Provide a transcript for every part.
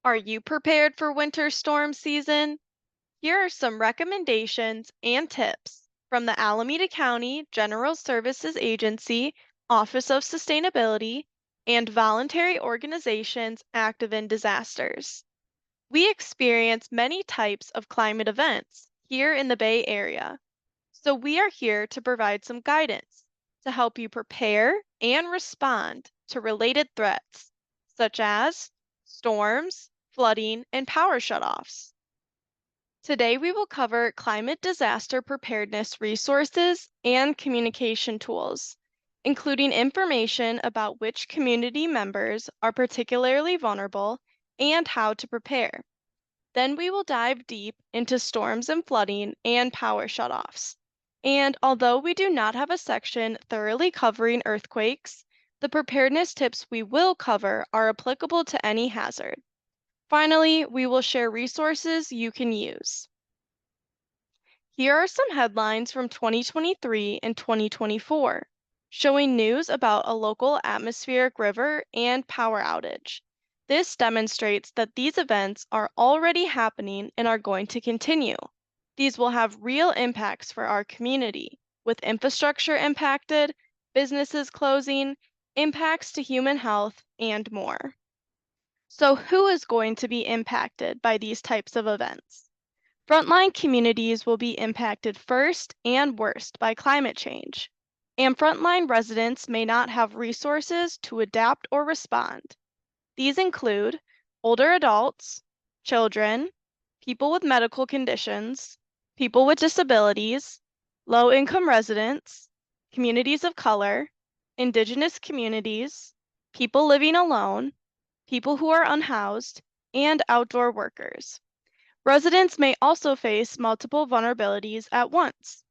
Are you prepared for winter storm season? Here are some recommendations and tips from the Alameda County General Services Agency, Office of Sustainability, and voluntary organizations active in disasters. We experience many types of climate events here in the Bay Area, so we are here to provide some guidance to help you prepare and respond to related threats, such as storms, flooding, and power shutoffs. Today, we will cover climate disaster preparedness resources and communication tools, including information about which community members are particularly vulnerable and how to prepare. Then we will dive deep into storms and flooding and power shutoffs. And although we do not have a section thoroughly covering earthquakes, the preparedness tips we will cover are applicable to any hazard. Finally, we will share resources you can use. Here are some headlines from 2023 and 2024, showing news about a local atmospheric river and power outage. This demonstrates that these events are already happening and are going to continue. These will have real impacts for our community, with infrastructure impacted, businesses closing, impacts to human health, and more. So, who is going to be impacted by these types of events? Frontline communities will be impacted first and worst by climate change, and frontline residents may not have resources to adapt or respond. These include older adults, children, people with medical conditions, people with disabilities, low-income residents, communities of color, indigenous communities, people living alone, people who are unhoused, and outdoor workers. Residents may also face multiple vulnerabilities at once.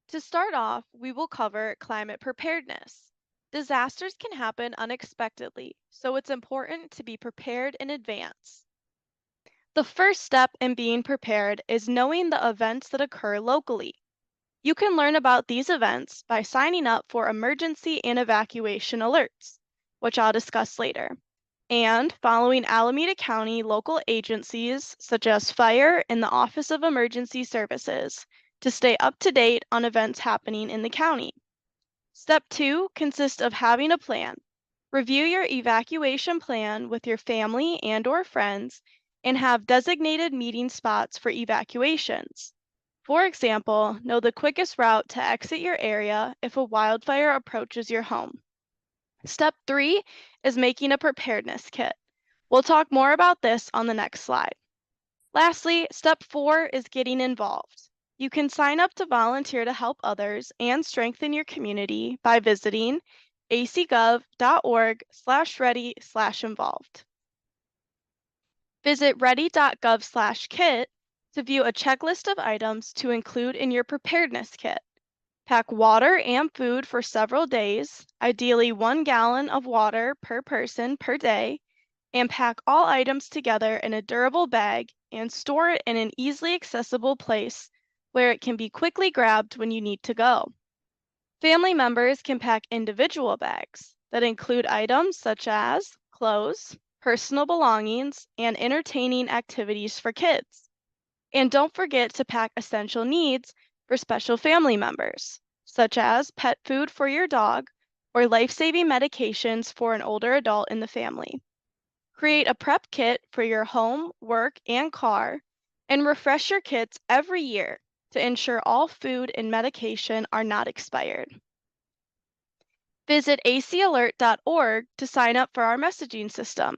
To start off, we will cover climate preparedness. Disasters can happen unexpectedly, so it's important to be prepared in advance. The first step in being prepared is knowing the events that occur locally. You can learn about these events by signing up for emergency and evacuation alerts, which I'll discuss later, and following Alameda County local agencies such as Fire and the Office of Emergency Services to stay up to date on events happening in the county. Step 2 consists of having a plan. Review your evacuation plan with your family and/or friends and have designated meeting spots for evacuations. For example, know the quickest route to exit your area if a wildfire approaches your home. Step 3 is making a preparedness kit. We'll talk more about this on the next slide. Lastly, step 4 is getting involved. You can sign up to volunteer to help others and strengthen your community by visiting acgov.org/ready/involved. Visit ready.gov/kit to view a checklist of items to include in your preparedness kit. Pack water and food for several days, ideally 1 gallon of water per person per day, and pack all items together in a durable bag and store it in an easily accessible place where it can be quickly grabbed when you need to go. Family members can pack individual bags that include items such as clothes, personal belongings, and entertaining activities for kids. And don't forget to pack essential needs for special family members, such as pet food for your dog or life-saving medications for an older adult in the family. Create a prep kit for your home, work, and car, and refresh your kits every year to ensure all food and medication are not expired. Visit acalert.org to sign up for our messaging system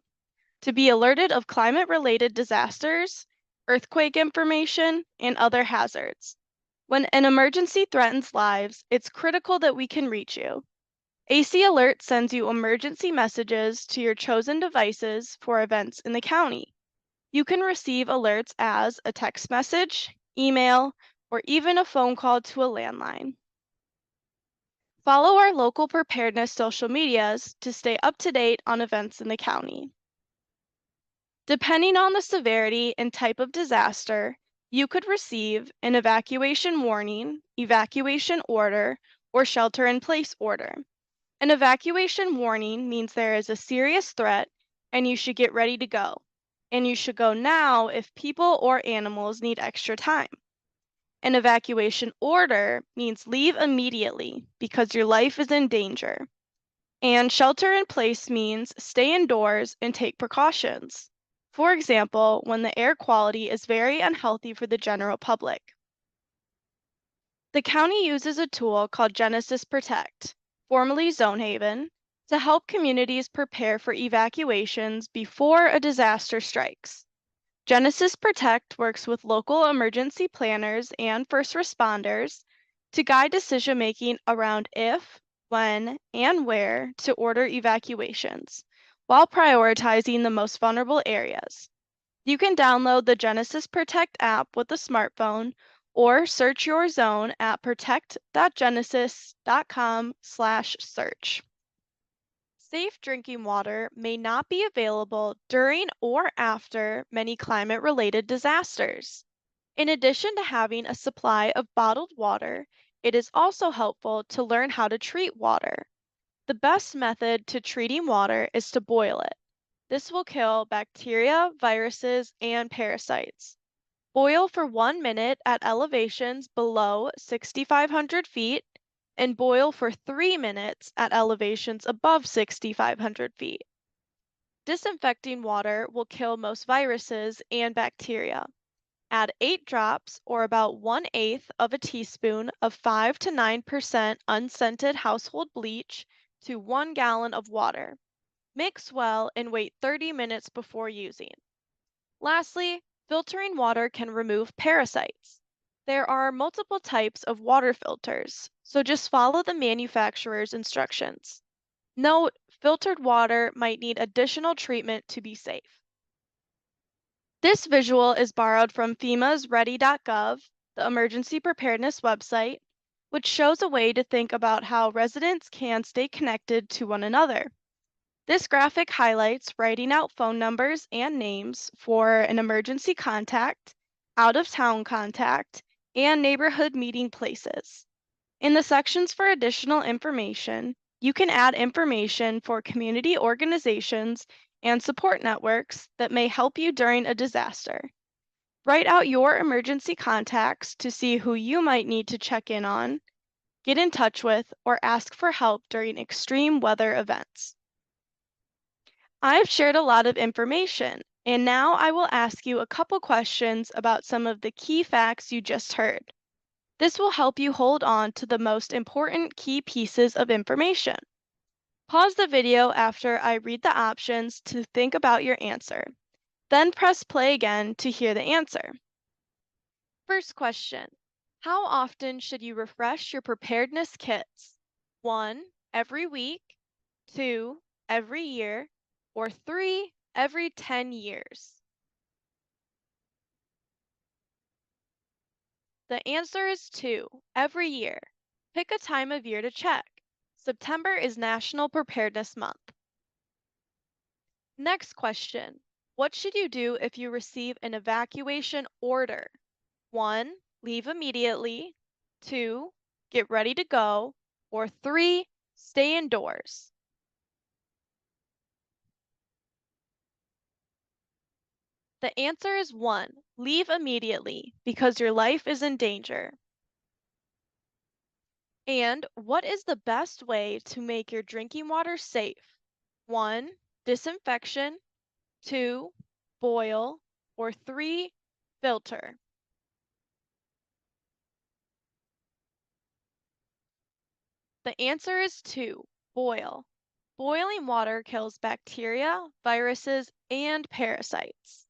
to be alerted of climate-related disasters, earthquake information, and other hazards. When an emergency threatens lives, it's critical that we can reach you. AC Alert sends you emergency messages to your chosen devices for events in the county. You can receive alerts as a text message, email, or even a phone call to a landline. Follow our local preparedness social medias to stay up to date on events in the county. Depending on the severity and type of disaster, you could receive an evacuation warning, evacuation order, or shelter-in-place order. An evacuation warning means there is a serious threat and you should get ready to go. and you should go now if people or animals need extra time. An evacuation order means leave immediately because your life is in danger. And shelter in place means stay indoors and take precautions. For example, when the air quality is very unhealthy for the general public. The county uses a tool called Genesis Protect, formerly Zone Haven, to help communities prepare for evacuations before a disaster strikes. Genesis Protect works with local emergency planners and first responders to guide decision making around if, when, and where to order evacuations, while prioritizing the most vulnerable areas. You can download the Genesis Protect app with a smartphone or search your zone at protect.genesis.com/search. Safe drinking water may not be available during or after many climate-related disasters. In addition to having a supply of bottled water, it is also helpful to learn how to treat water. The best method to treating water is to boil it. This will kill bacteria, viruses, and parasites. Boil for 1 minute at elevations below 6,500 feet and boil for 3 minutes at elevations above 6,500 feet. Disinfecting water will kill most viruses and bacteria. Add 8 drops, or about 1/8 of a teaspoon, of 5 to 9% unscented household bleach to 1 gallon of water. Mix well and wait 30 minutes before using. Lastly, filtering water can remove parasites. There are multiple types of water filters, so just follow the manufacturer's instructions. Note, filtered water might need additional treatment to be safe. This visual is borrowed from FEMA's ready.gov, the emergency preparedness website, which shows a way to think about how residents can stay connected to one another. This graphic highlights writing out phone numbers and names for an emergency contact, out-of-town contact, and neighborhood meeting places. In the sections for additional information, you can add information for community organizations and support networks that may help you during a disaster. Write out your emergency contacts to see who you might need to check in on, get in touch with, or ask for help during extreme weather events. I've shared a lot of information, and now I will ask you a couple questions about some of the key facts you just heard. This will help you hold on to the most important key pieces of information. Pause the video after I read the options to think about your answer. Then press play again to hear the answer. First question, how often should you refresh your preparedness kits? 1, every week, 2, every year, or 3, every 10 years? The answer is 2, every year. Pick a time of year to check. September is National Preparedness Month. Next question, what should you do if you receive an evacuation order? 1, leave immediately, 2, get ready to go, or 3, stay indoors. The answer is 1, leave immediately because your life is in danger. And what is the best way to make your drinking water safe? 1, disinfection, 2, boil, or 3, filter. The answer is 2, boil. Boiling water kills bacteria, viruses, and parasites.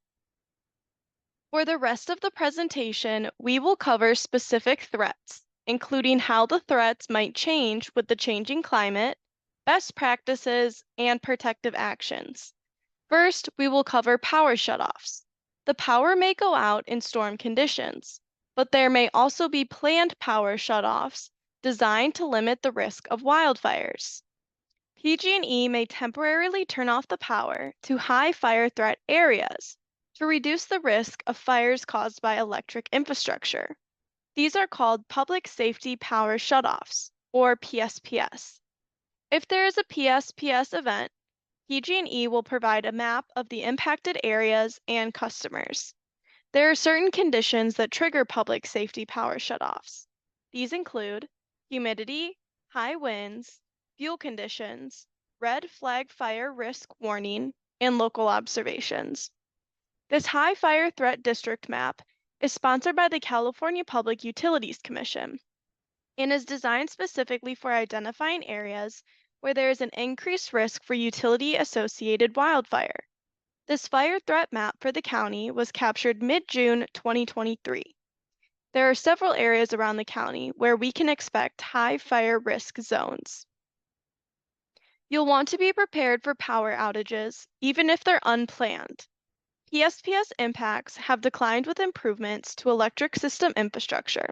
For the rest of the presentation, we will cover specific threats, including how the threats might change with the changing climate, best practices, and protective actions. First, we will cover power shutoffs. The power may go out in storm conditions, but there may also be planned power shutoffs designed to limit the risk of wildfires. PG&E may temporarily turn off the power to high fire threat areas to reduce the risk of fires caused by electric infrastructure. These are called Public Safety Power Shutoffs, or PSPS. If there is a PSPS event, PG&E will provide a map of the impacted areas and customers. There are certain conditions that trigger public safety power shutoffs. These include humidity, high winds, fuel conditions, red flag fire risk warning, and local observations. This high fire threat district map is sponsored by the California Public Utilities Commission and is designed specifically for identifying areas where there is an increased risk for utility associated wildfire. This fire threat map for the county was captured mid-June 2023. There are several areas around the county where we can expect high fire risk zones. You'll want to be prepared for power outages, even if they're unplanned. PSPS impacts have declined with improvements to electric system infrastructure.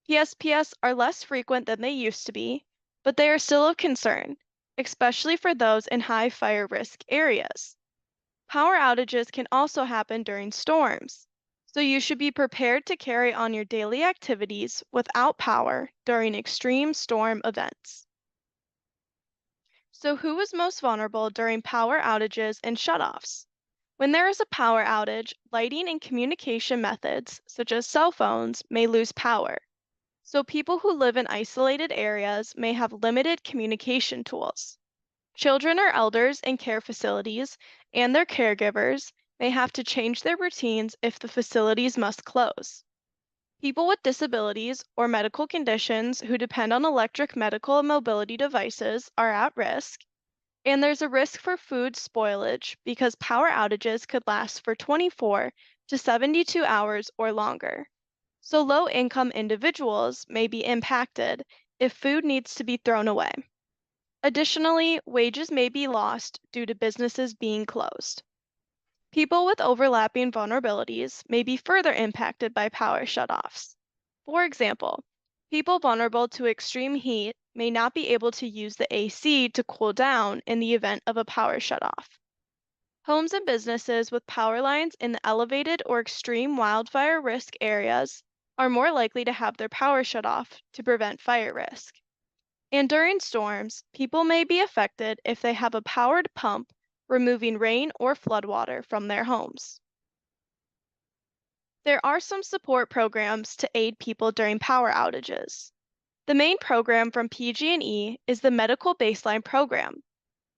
PSPS are less frequent than they used to be, but they are still of concern, especially for those in high fire risk areas. Power outages can also happen during storms, so you should be prepared to carry on your daily activities without power during extreme storm events. So, who is most vulnerable during power outages and shutoffs? When there is a power outage, lighting and communication methods, such as cell phones, may lose power. So, people who live in isolated areas may have limited communication tools. Children or elders in care facilities and their caregivers may have to change their routines if the facilities must close. People with disabilities or medical conditions who depend on electric medical and mobility devices are at risk, and there's a risk for food spoilage because power outages could last for 24 to 72 hours or longer. So low-income individuals may be impacted if food needs to be thrown away. Additionally, wages may be lost due to businesses being closed. People with overlapping vulnerabilities may be further impacted by power shutoffs. For example, people vulnerable to extreme heat may not be able to use the AC to cool down in the event of a power shutoff. Homes and businesses with power lines in the elevated or extreme wildfire risk areas are more likely to have their power shut off to prevent fire risk. And during storms, people may be affected if they have a powered pump removing rain or floodwater from their homes. There are some support programs to aid people during power outages. The main program from PG&E is the Medical Baseline Program.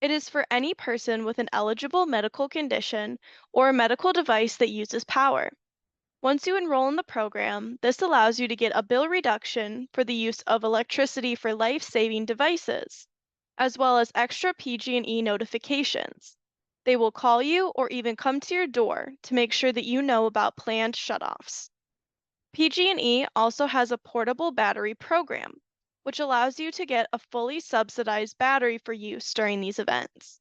It is for any person with an eligible medical condition or a medical device that uses power. Once you enroll in the program, this allows you to get a bill reduction for the use of electricity for life-saving devices, as well as extra PG&E notifications. They will call you or even come to your door to make sure that you know about planned shutoffs. PG&E also has a portable battery program, which allows you to get a fully subsidized battery for use during these events.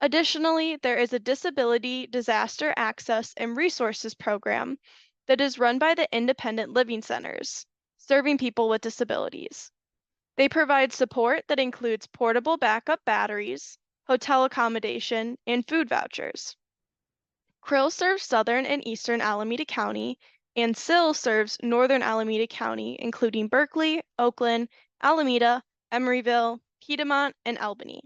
Additionally, there is a Disability Disaster Access and Resources program that is run by the Independent Living Centers, serving people with disabilities. They provide support that includes portable backup batteries, hotel accommodation, and food vouchers. Krill serves southern and eastern Alameda County, and SIL serves northern Alameda County, including Berkeley, Oakland, Alameda, Emeryville, Piedmont, and Albany.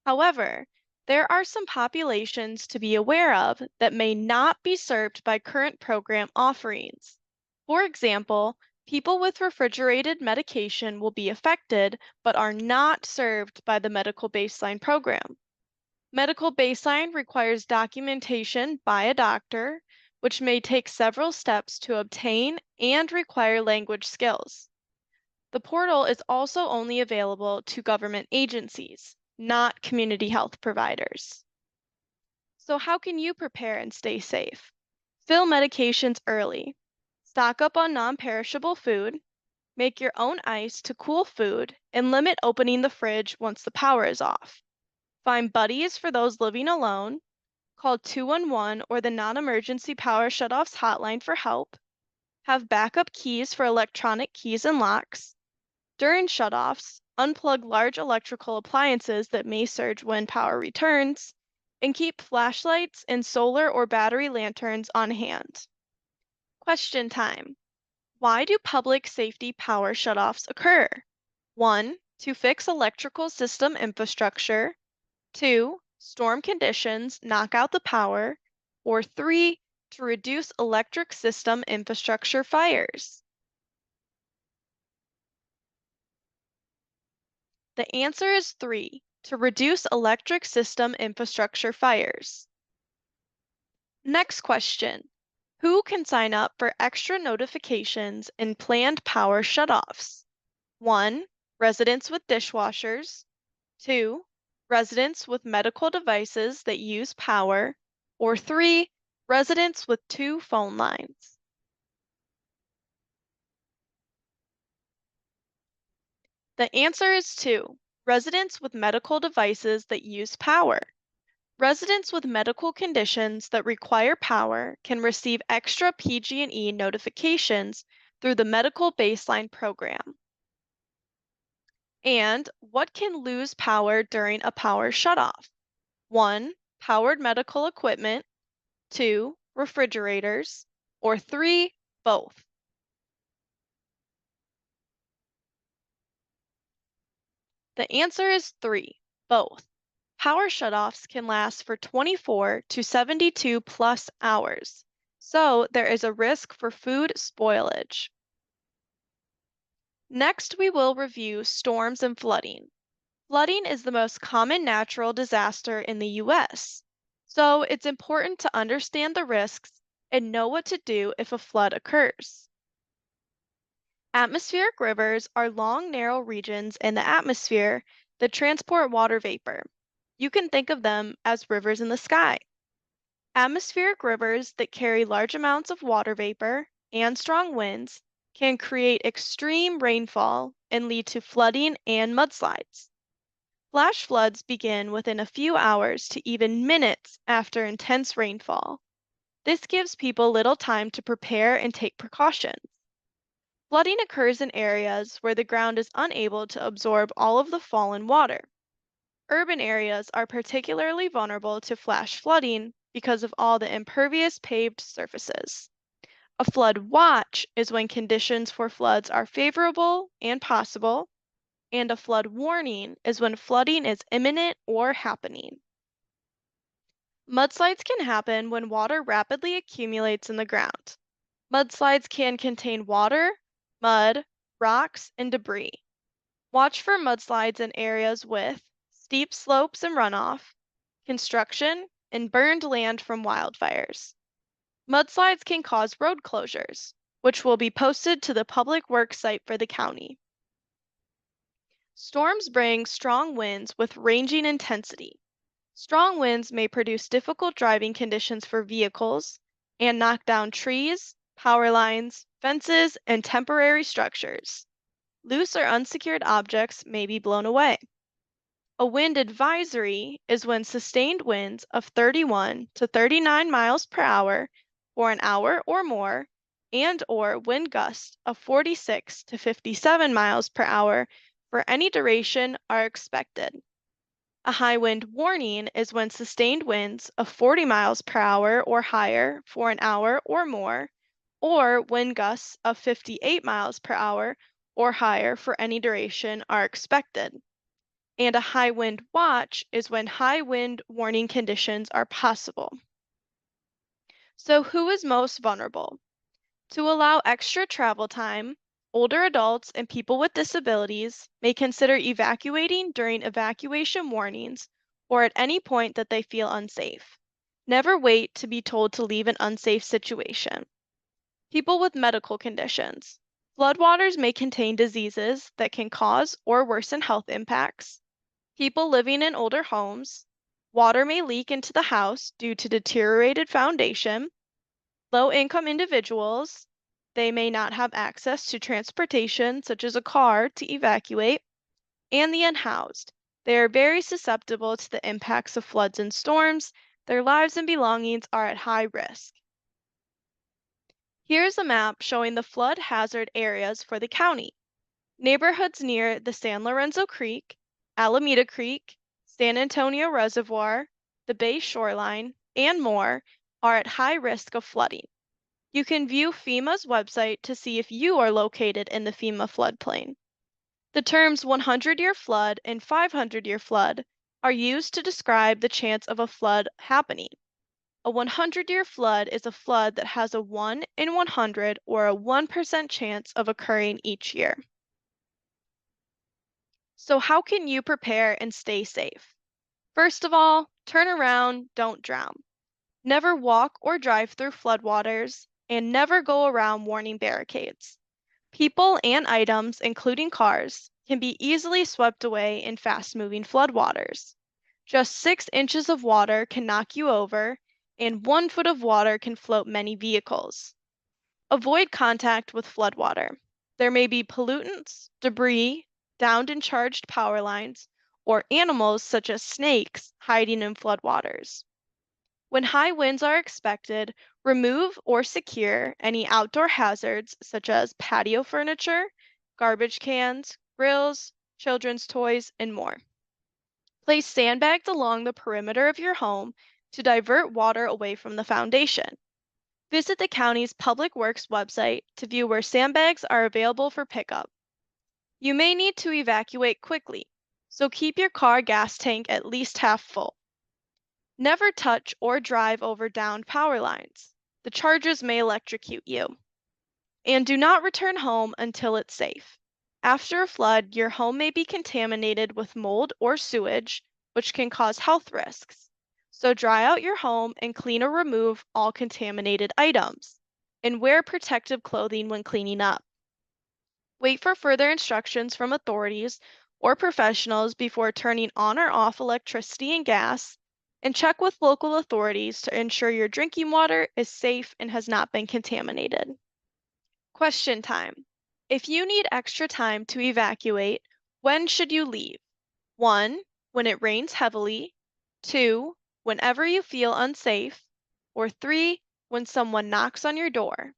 However, there are some populations to be aware of that may not be served by current program offerings. For example, people with refrigerated medication will be affected but are not served by the Medical Baseline program. Medical Baseline requires documentation by a doctor, which may take several steps to obtain and require language skills. The portal is also only available to government agencies, not community health providers. So how can you prepare and stay safe? Fill medications early. Stock up on non-perishable food. Make your own ice to cool food and limit opening the fridge once the power is off. Find buddies for those living alone. Call 211 or the non-emergency power shutoffs hotline for help. Have backup keys for electronic keys and locks. During shutoffs, unplug large electrical appliances that may surge when power returns, and keep flashlights and solar or battery lanterns on hand. Question time. Why do public safety power shutoffs occur? 1. To fix electrical system infrastructure. 2. storm conditions knock out the power, or 3, to reduce electric system infrastructure fires? The answer is 3, to reduce electric system infrastructure fires. Next question. Who can sign up for extra notifications in planned power shutoffs? 1. Residents with dishwashers. 2. Residents with medical devices that use power. Or 3. Residents with 2 phone lines. The answer is 2. Residents with medical devices that use power. Residents with medical conditions that require power can receive extra PG&E notifications through the Medical Baseline Program. And what can lose power during a power shutoff? 1. Powered medical equipment. 2. Refrigerators. Or 3. Both. The answer is 3. Both. Power shutoffs can last for 24 to 72 plus hours, so there is a risk for food spoilage. Next, we will review storms and flooding. Flooding is the most common natural disaster in the U.S., so it's important to understand the risks and know what to do if a flood occurs. Atmospheric rivers are long, narrow regions in the atmosphere that transport water vapor. You can think of them as rivers in the sky. Atmospheric rivers that carry large amounts of water vapor and strong winds can create extreme rainfall and lead to flooding and mudslides. Flash floods begin within a few hours to even minutes after intense rainfall. This gives people little time to prepare and take precautions. Flooding occurs in areas where the ground is unable to absorb all of the fallen water. Urban areas are particularly vulnerable to flash flooding because of all the impervious paved surfaces. A flood watch is when conditions for floods are favorable and possible, and a flood warning is when flooding is imminent or happening. Mudslides can happen when water rapidly accumulates in the ground. Mudslides can contain water, mud, rocks, and debris. Watch for mudslides in areas with steep slopes and runoff, construction, and burned land from wildfires. Mudslides can cause road closures, which will be posted to the public works site for the county. Storms bring strong winds with ranging intensity. Strong winds may produce difficult driving conditions for vehicles and knock down trees, power lines, fences, and temporary structures. Loose or unsecured objects may be blown away. A wind advisory is when sustained winds of 31 to 39 miles per hour for an hour or more, and or wind gusts of 46 to 57 miles per hour for any duration are expected. A high wind warning is when sustained winds of 40 miles per hour or higher for an hour or more, or wind gusts of 58 miles per hour or higher for any duration are expected. And a high wind watch is when high wind warning conditions are possible. So, who is most vulnerable? To allow extra travel time, older adults and people with disabilities may consider evacuating during evacuation warnings or at any point that they feel unsafe. Never wait to be told to leave an unsafe situation. People with medical conditions. Floodwaters may contain diseases that can cause or worsen health impacts. People living in older homes. Water may leak into the house due to deteriorated foundation. Low-income individuals. They may not have access to transportation, such as a car, to evacuate. And the unhoused. They are very susceptible to the impacts of floods and storms. Their lives and belongings are at high risk. Here's a map showing the flood hazard areas for the county. Neighborhoods near the San Lorenzo Creek, Alameda Creek, San Antonio Reservoir, the Bay shoreline, and more are at high risk of flooding. You can view FEMA's website to see if you are located in the FEMA floodplain. The terms 100-year flood and 500-year flood are used to describe the chance of a flood happening. A 100-year flood is a flood that has a 1 in 100 or a 1% chance of occurring each year. So, how can you prepare and stay safe? First of all, turn around, don't drown. Never walk or drive through floodwaters, and never go around warning barricades. People and items, including cars, can be easily swept away in fast moving floodwaters. Just 6 inches of water can knock you over, and 1 foot of water can float many vehicles. Avoid contact with floodwater. There may be pollutants, debris, downed and charged power lines, or animals such as snakes hiding in floodwaters. When high winds are expected, remove or secure any outdoor hazards such as patio furniture, garbage cans, grills, children's toys, and more. Place sandbags along the perimeter of your home to divert water away from the foundation. Visit the county's Public Works website to view where sandbags are available for pickup. You may need to evacuate quickly, so keep your car gas tank at least half full. Never touch or drive over downed power lines. The charges may electrocute you. And do not return home until it's safe. After a flood, your home may be contaminated with mold or sewage, which can cause health risks. So dry out your home and clean or remove all contaminated items. And wear protective clothing when cleaning up. Wait for further instructions from authorities or professionals before turning on or off electricity and gas, and check with local authorities to ensure your drinking water is safe and has not been contaminated. Question time. If you need extra time to evacuate, when should you leave? 1. When it rains heavily. 2. Whenever you feel unsafe. Or 3. When someone knocks on your door.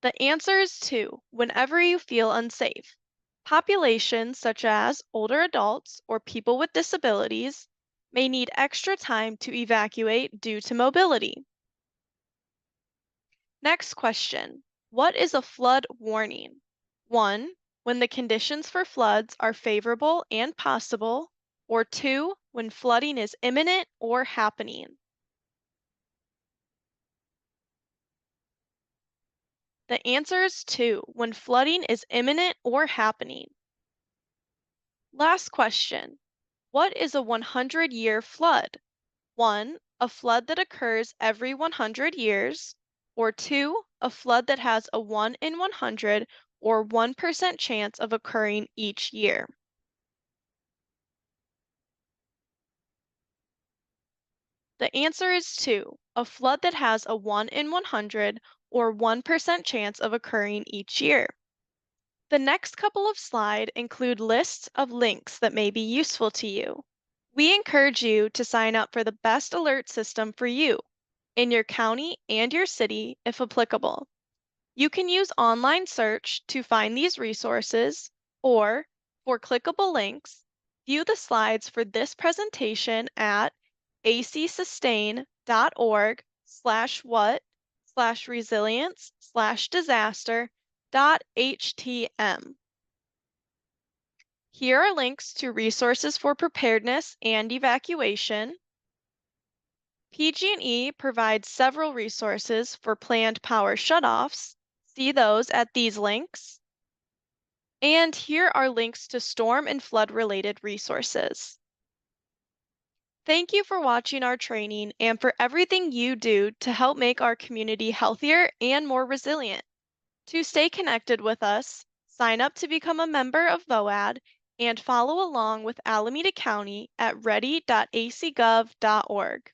The answer is 2. Whenever you feel unsafe. Populations such as older adults or people with disabilities may need extra time to evacuate due to mobility. Next question. What is a flood warning? 1. When the conditions for floods are favorable and possible. Or 2. When flooding is imminent or happening. The answer is 2. When flooding is imminent or happening. Last question. What is a 100-year flood? 1. A flood that occurs every 100 years. Or 2. A flood that has a 1 in 100 or 1% chance of occurring each year. The answer is 2. A flood that has a 1 in 100 or 1% chance of occurring each year. The next couple of slides include lists of links that may be useful to you. We encourage you to sign up for the best alert system for you in your county and your city if applicable. You can use online search to find these resources, or for clickable links, view the slides for this presentation at acsustain.org/what/resilience/disaster.htm. Here are links to resources for preparedness and evacuation. PG&E provides several resources for planned power shutoffs. See those at these links. And here are links to storm and flood-related resources. Thank you for watching our training and for everything you do to help make our community healthier and more resilient. To stay connected with us, sign up to become a member of VOAD and follow along with Alameda County at ready.acgov.org.